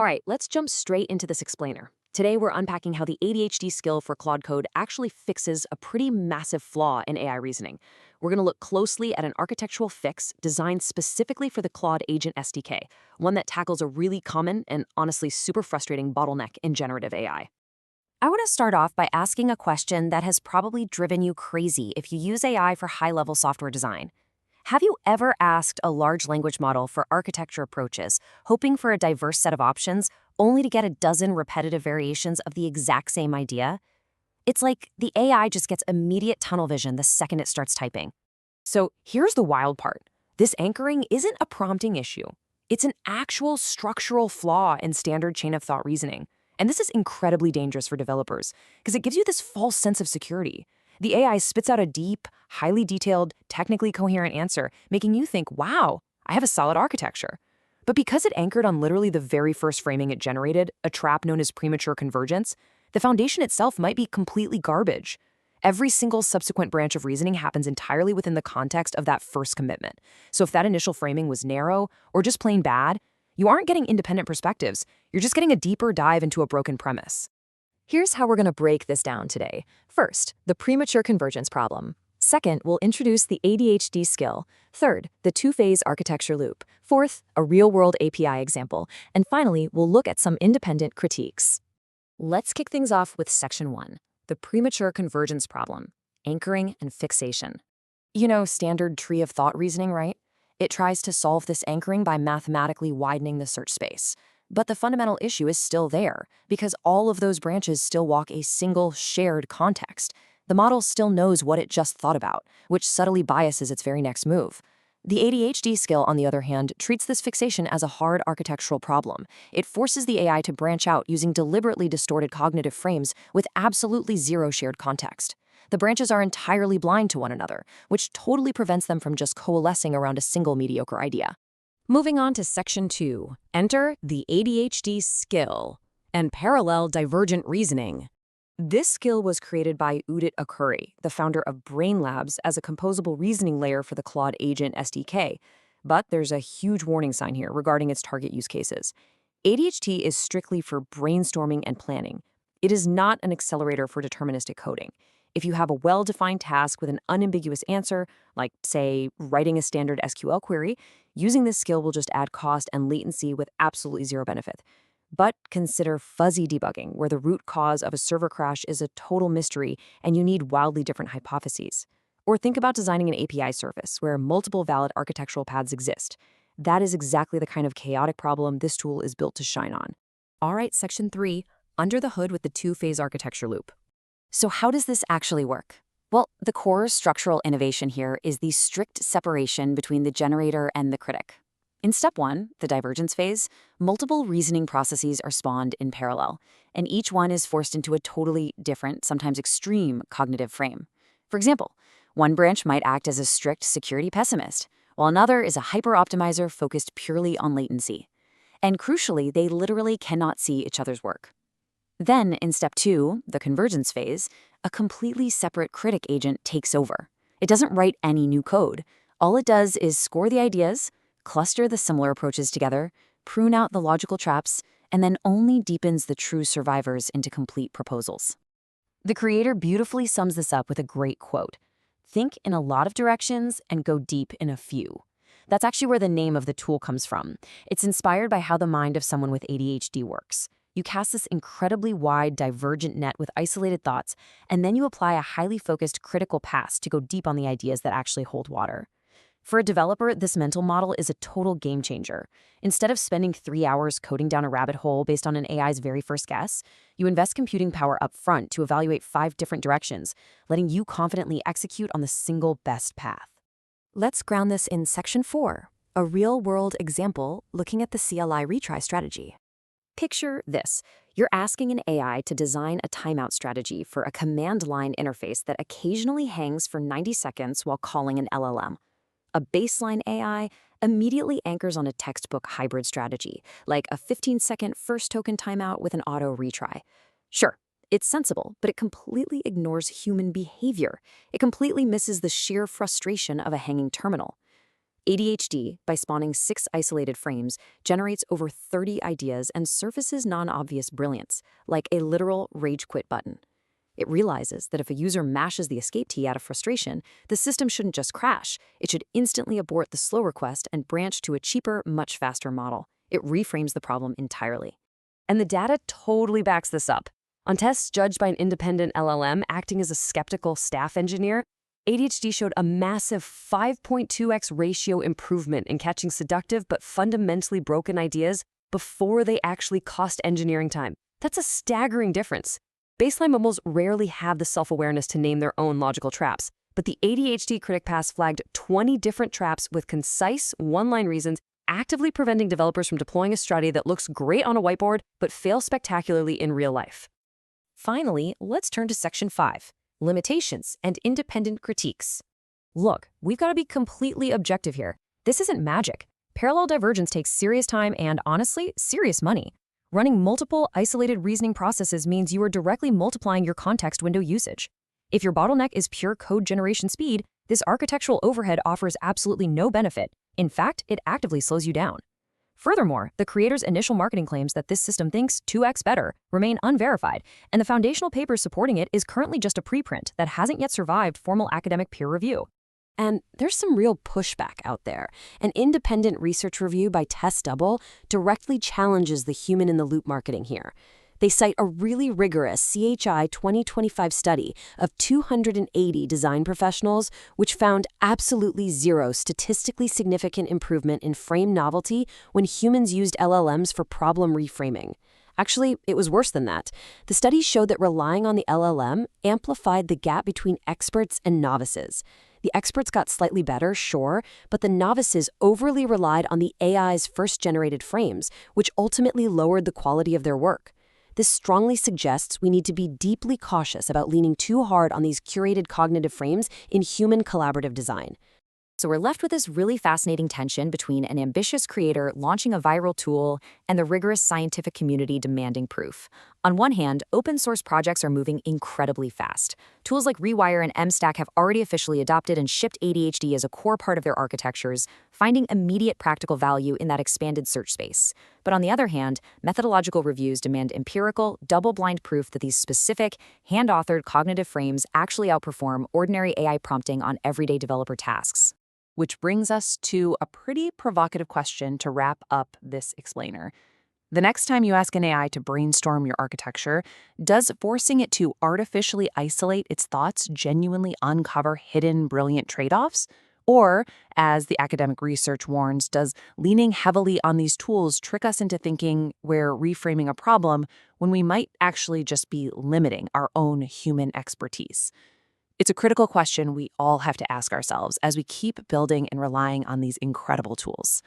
All right, let's jump straight into this explainer. Today, we're unpacking how the ADHD skill for Claude Code actually fixes a pretty massive flaw in AI reasoning. We're going to look closely at an architectural fix designed specifically for the Claude Agent SDK, one that tackles a really common and honestly super frustrating bottleneck in generative AI. I want to start off by asking a question that has probably driven you crazy if you use AI for high-level software design. Have you ever asked a large language model for architecture approaches, hoping for a diverse set of options, only to get a dozen repetitive variations of the exact same idea? It's like the AI just gets immediate tunnel vision the second it starts typing. So here's the wild part. This anchoring isn't a prompting issue. It's an actual structural flaw in standard chain of thought reasoning. And this is incredibly dangerous for developers because it gives you this false sense of security. The AI spits out a deep, highly detailed, technically coherent answer, making you think, wow, I have a solid architecture. But because it anchored on literally the very first framing it generated, a trap known as premature convergence, the foundation itself might be completely garbage. Every single subsequent branch of reasoning happens entirely within the context of that first commitment. So if that initial framing was narrow or just plain bad, you aren't getting independent perspectives. You're just getting a deeper dive into a broken premise. Here's how we're going to break this down today. First, the premature convergence problem. Second, we'll introduce the ADHD skill. Third, the two-phase architecture loop. Fourth, a real-world API example. And finally, we'll look at some independent critiques. Let's kick things off with Section 1, the premature convergence problem, anchoring and fixation. You know, standard tree of thought reasoning, right? It tries to solve this anchoring by mathematically widening the search space. But the fundamental issue is still there, because all of those branches still walk a single shared context. The model still knows what it just thought about, which subtly biases its very next move. The ADHD skill, on the other hand, treats this fixation as a hard architectural problem. It forces the AI to branch out using deliberately distorted cognitive frames with absolutely zero shared context. The branches are entirely blind to one another, which totally prevents them from just coalescing around a single mediocre idea. Moving on to Section 2, enter the ADHD skill and parallel divergent reasoning. This skill was created by Dudarik, the founder of Brain Labs, as a composable reasoning layer for the Claude Agent SDK. But there's a huge warning sign here regarding its target use cases. ADHD is strictly for brainstorming and planning. It is not an accelerator for deterministic coding. If you have a well-defined task with an unambiguous answer, like, say, writing a standard SQL query, using this skill will just add cost and latency with absolutely zero benefit. But consider fuzzy debugging, where the root cause of a server crash is a total mystery and you need wildly different hypotheses. Or think about designing an API service where multiple valid architectural paths exist. That is exactly the kind of chaotic problem this tool is built to shine on. All right, Section 3, under the hood with the two-phase architecture loop. So how does this actually work? Well, the core structural innovation here is the strict separation between the generator and the critic. In step 1, the divergence phase, multiple reasoning processes are spawned in parallel, and each one is forced into a totally different, sometimes extreme, cognitive frame. For example, one branch might act as a strict security pessimist, while another is a hyper-optimizer focused purely on latency. And crucially, they literally cannot see each other's work. Then, in step 2, the convergence phase, a completely separate critic agent takes over. It doesn't write any new code. All it does is score the ideas, cluster the similar approaches together, prune out the logical traps, and then only deepens the true survivors into complete proposals. The creator beautifully sums this up with a great quote: "Think in a lot of directions and go deep in a few." That's actually where the name of the tool comes from. It's inspired by how the mind of someone with ADHD works. You cast this incredibly wide, divergent net with isolated thoughts, and then you apply a highly focused critical pass to go deep on the ideas that actually hold water. For a developer, this mental model is a total game changer. Instead of spending 3 hours coding down a rabbit hole based on an AI's very first guess, you invest computing power up front to evaluate 5 different directions, letting you confidently execute on the single best path. Let's ground this in Section 4, a real-world example looking at the CLI retry strategy. Picture this. You're asking an AI to design a timeout strategy for a command line interface that occasionally hangs for 90 seconds while calling an LLM. A baseline AI immediately anchors on a textbook hybrid strategy, like a 15-second first token timeout with an auto retry. Sure, it's sensible, but it completely ignores human behavior. It completely misses the sheer frustration of a hanging terminal. ADHD, by spawning 6 isolated frames, generates over 30 ideas and surfaces non-obvious brilliance, like a literal rage quit button. It realizes that if a user mashes the escape key out of frustration, the system shouldn't just crash. It should instantly abort the slow request and branch to a cheaper, much faster model. It reframes the problem entirely. And the data totally backs this up. On tests judged by an independent LLM acting as a skeptical staff engineer, ADHD showed a massive 5.2x ratio improvement in catching seductive but fundamentally broken ideas before they actually cost engineering time. That's a staggering difference. Baseline mammals rarely have the self-awareness to name their own logical traps, but the ADHD Critic Pass flagged 20 different traps with concise, one-line reasons, actively preventing developers from deploying a strategy that looks great on a whiteboard but fails spectacularly in real life. Finally, let's turn to Section 5, Limitations and Independent Critiques. Look, we've got to be completely objective here. This isn't magic. Parallel divergence takes serious time and, honestly, serious money. Running multiple isolated reasoning processes means you are directly multiplying your context window usage. If your bottleneck is pure code generation speed, this architectural overhead offers absolutely no benefit. In fact, it actively slows you down. Furthermore, the creator's initial marketing claims that this system thinks 2x better remain unverified, and the foundational paper supporting it is currently just a preprint that hasn't yet survived formal academic peer review. And there's some real pushback out there. An independent research review by TestDouble directly challenges the human-in-the-loop marketing here. They cite a really rigorous CHI 2025 study of 280 design professionals, which found absolutely zero statistically significant improvement in frame novelty when humans used LLMs for problem reframing. Actually, it was worse than that. The study showed that relying on the LLM amplified the gap between experts and novices. The experts got slightly better, sure, but the novices overly relied on the AI's first-generated frames, which ultimately lowered the quality of their work. This strongly suggests we need to be deeply cautious about leaning too hard on these curated cognitive frames in human collaborative design. So we're left with this really fascinating tension between an ambitious creator launching a viral tool and the rigorous scientific community demanding proof. On one hand, open source projects are moving incredibly fast. Tools like Rewire and MStack have already officially adopted and shipped ADHD as a core part of their architectures, finding immediate practical value in that expanded search space. But on the other hand, methodological reviews demand empirical, double-blind proof that these specific, hand-authored cognitive frames actually outperform ordinary AI prompting on everyday developer tasks. Which brings us to a pretty provocative question to wrap up this explainer. The next time you ask an AI to brainstorm your architecture, does forcing it to artificially isolate its thoughts genuinely uncover hidden, brilliant trade-offs? Or, as the academic research warns, does leaning heavily on these tools trick us into thinking we're reframing a problem when we might actually just be limiting our own human expertise? It's a critical question we all have to ask ourselves as we keep building and relying on these incredible tools.